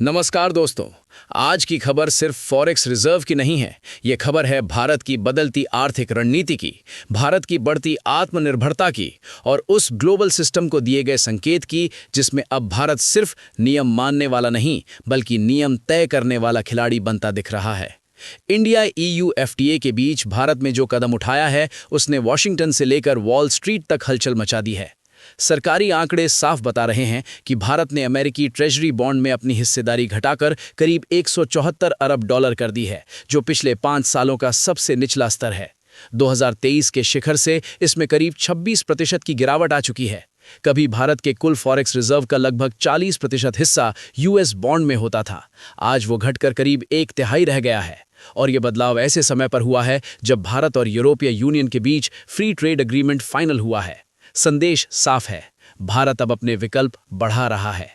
नमस्कार दोस्तों। आज की खबर सिर्फ फॉरेक्स रिजर्व की नहीं है। ये खबर है भारत की बदलती आर्थिक रणनीति की, भारत की बढ़ती आत्मनिर्भरता की और उस ग्लोबल सिस्टम को दिए गए संकेत की जिसमें अब भारत सिर्फ नियम मानने वाला नहीं बल्कि नियम तय करने वाला खिलाड़ी बनता दिख रहा है। इंडिया ईयू एफटीए के बीच भारत में जो कदम उठाया है उसने वॉशिंगटन से लेकर वॉल स्ट्रीट तक हलचल मचा दी है। सरकारी आंकड़े साफ बता रहे हैं कि भारत ने अमेरिकी ट्रेजरी बॉन्ड में अपनी हिस्सेदारी घटाकर करीब 174 अरब डॉलर कर दी है, जो पिछले 5 सालों का सबसे निचला स्तर है। 2023 के शिखर से इसमें करीब 26% की गिरावट आ चुकी है। कभी भारत के कुल फॉरेक्स रिजर्व का लगभग 40% हिस्सा यूएस बॉन्ड में होता था, आज वो घटकर करीब 1/3 रह गया है। और ये बदलाव ऐसे समय पर हुआ है जब भारत और यूरोपीय यूनियन के बीच फ्री ट्रेड एग्रीमेंट फाइनल हुआ है। संदेश साफ है, भारत अब अपने विकल्प बढ़ा रहा है।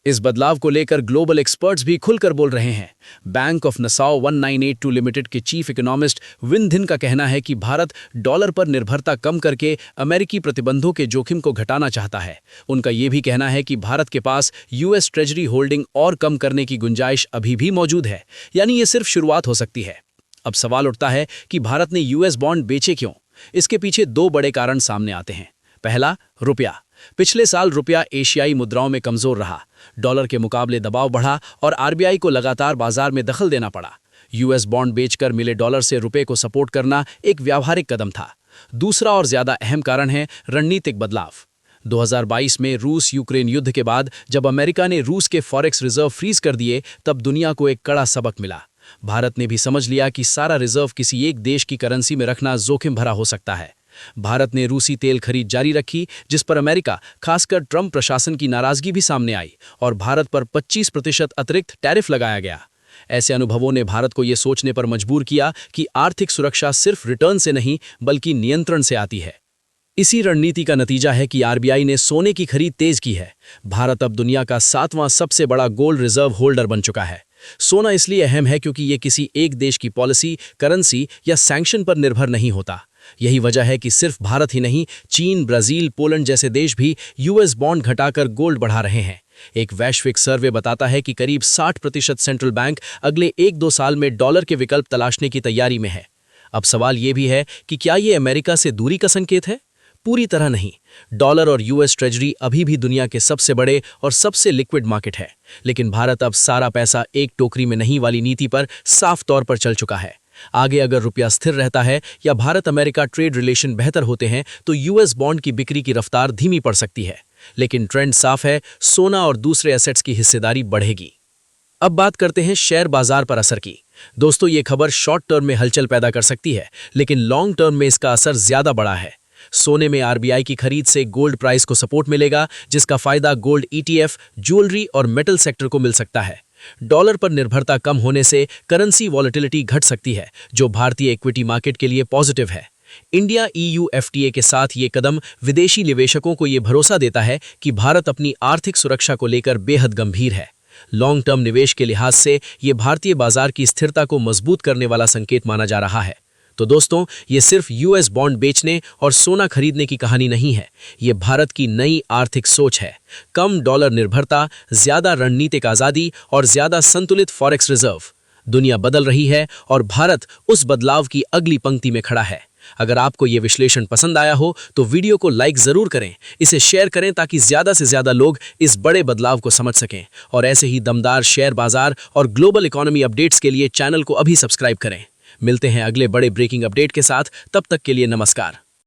इस बदलाव को लेकर ग्लोबल एक्सपर्ट्स भी खुलकर बोल रहे हैं। बैंक ऑफ नसाओ 1982 लिमिटेड के चीफ इकोनॉमिस्ट विन धिन का कहना है कि भारत डॉलर पर निर्भरता कम करके अमेरिकी प्रतिबंधों के जोखिम को घटाना चाहता है। उनका यह भी कहना है कि भारत के पास यूएस ट्रेजरी होल्डिंग और कम करने की गुंजाइश अभी भी मौजूद है, यानी ये सिर्फ शुरुआत हो सकती है। अब सवाल उठता है कि भारत ने यूएस बॉन्ड बेचे क्यों? इसके पीछे 2 बड़े कारण सामने आते हैं। पहला, रुपया। पिछले साल रुपया एशियाई मुद्राओं में कमजोर रहा, डॉलर के मुकाबले दबाव बढ़ा और आरबीआई को लगातार बाजार में दखल देना पड़ा। यूएस बॉन्ड बेचकर मिले डॉलर से रुपये को सपोर्ट करना एक व्यावहारिक कदम था। दूसरा और ज्यादा अहम कारण है रणनीतिक बदलाव। 2022 में रूस यूक्रेन युद्ध के बाद जब अमेरिका ने रूस के फॉरेक्स रिजर्व फ्रीज कर दिए, तब दुनिया को एक कड़ा सबक मिला। भारत ने भी समझ लिया कि सारा रिजर्व किसी एक देश की करेंसी में रखना जोखिम भरा हो सकता है। भारत ने रूसी तेल खरीद जारी रखी, जिस पर अमेरिका, खासकर ट्रंप प्रशासन की नाराजगी भी सामने आई और भारत पर 25% अतिरिक्त टैरिफ लगाया गया। ऐसे अनुभवों ने भारत को यह सोचने पर मजबूर किया कि आर्थिक सुरक्षा सिर्फ रिटर्न से नहीं बल्कि नियंत्रण से आती है। इसी रणनीति का नतीजा है कि आरबीआई ने सोने की खरीद तेज की है। भारत अब दुनिया का 7वां सबसे बड़ा गोल्ड रिजर्व होल्डर बन चुका है। सोना इसलिए अहम है क्योंकि यह किसी एक देश की पॉलिसी, करेंसी या सैंक्शन पर निर्भर नहीं होता। यही वजह है कि सिर्फ भारत ही नहीं, चीन, ब्राजील, पोलैंड जैसे देश भी यूएस बॉन्ड घटाकर गोल्ड बढ़ा रहे हैं। एक वैश्विक सर्वे बताता है कि करीब 60% सेंट्रल बैंक अगले 1-2 साल में डॉलर के विकल्प तलाशने की तैयारी में है। अब सवाल यह भी है कि क्या ये अमेरिका से दूरी का संकेत है? पूरी तरह नहीं। डॉलर और यूएस ट्रेजरी अभी भी दुनिया के सबसे बड़े और सबसे लिक्विड मार्केट है, लेकिन भारत अब सारा पैसा एक टोकरी में नहीं वाली नीति पर साफ तौर पर चल चुका है। आगे अगर रुपया स्थिर रहता है या भारत अमेरिका ट्रेड रिलेशन बेहतर होते हैं तो यूएस बॉन्ड की बिक्री की रफ्तार धीमी पड़ सकती है, लेकिन ट्रेंड साफ है, सोना और दूसरे एसेट्स की हिस्सेदारी बढ़ेगी। अब बात करते हैं शेयर बाजार पर असर की। दोस्तों, ये खबर शॉर्ट टर्म में हलचल पैदा कर सकती है, लेकिन लॉन्ग टर्म में इसका असर ज्यादा बड़ा है। सोने में आरबीआई की खरीद से गोल्ड प्राइस को सपोर्ट मिलेगा, जिसका फायदा गोल्ड ईटीएफ, ज्वेलरी और मेटल सेक्टर को मिल सकता है। डॉलर पर निर्भरता कम होने से करेंसी वॉलेटिलिटी घट सकती है, जो भारतीय इक्विटी मार्केट के लिए पॉजिटिव है। इंडिया ईयू एफटीए के साथ ये कदम विदेशी निवेशकों को ये भरोसा देता है कि भारत अपनी आर्थिक सुरक्षा को लेकर बेहद गंभीर है। लॉन्ग टर्म निवेश के लिहाज से ये भारतीय बाजार की स्थिरता को मजबूत करने वाला संकेत माना जा रहा है। तो दोस्तों, ये सिर्फ यूएस बॉन्ड बेचने और सोना खरीदने की कहानी नहीं है, ये भारत की नई आर्थिक सोच है। कम डॉलर निर्भरता, ज्यादा रणनीतिक आजादी और ज्यादा संतुलित फॉरेक्स रिजर्व। दुनिया बदल रही है और भारत उस बदलाव की अगली पंक्ति में खड़ा है। अगर आपको ये विश्लेषण पसंद आया हो तो वीडियो को लाइक जरूर करें, इसे शेयर करें ताकि ज्यादा से ज्यादा लोग इस बड़े बदलाव को समझ सकें। और ऐसे ही दमदार शेयर बाजार और ग्लोबल इकोनॉमी अपडेट्स के लिए चैनल को अभी सब्सक्राइब करें। मिलते हैं अगले बड़े ब्रेकिंग अपडेट के साथ, तब तक के लिए नमस्कार।